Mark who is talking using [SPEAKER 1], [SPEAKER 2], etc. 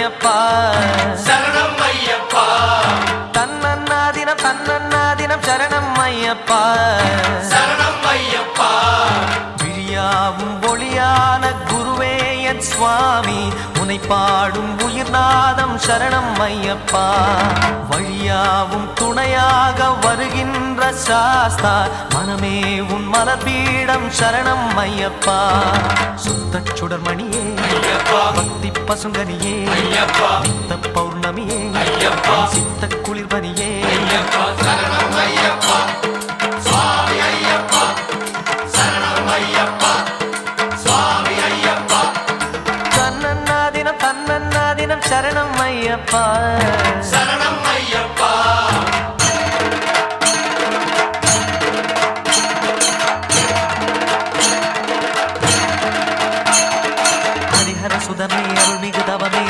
[SPEAKER 1] ஐயப்பா
[SPEAKER 2] சரணம் ஐயப்பா
[SPEAKER 1] தன்னன்னாதினம் தன்னன்னாதினம் சரணம் ஐயப்பா
[SPEAKER 2] சரணம் ஐயப்பா
[SPEAKER 1] விழியாவும் ஒளியான குருவே என் சுவாமி உனை பாடும் உயிர்நாதம் சரணம் ஐயப்பா வழியாவும் துணையாக வருகின்ற சாஸ்தா மனமே உன் மலர்பீடம் சரணம் ஐயப்பா சுத்த சுடர்மணியே பக்தி பசுங்கனியே நித்த பௌர்ணமியே சித்த குளிர்பனியே
[SPEAKER 2] சரணம் ஐயப்பா சுவாமி ஐயப்பா சரணம் ஐயப்பா சுவாமி ஐயப்பா
[SPEAKER 1] தன்னன்னாதினம் தன்னன்னாதினம் சரணம் ஐயப்பா
[SPEAKER 2] சரணம் ஐயப்பா
[SPEAKER 1] ஹரிஹர சுதமே அருள்மிகு தவமே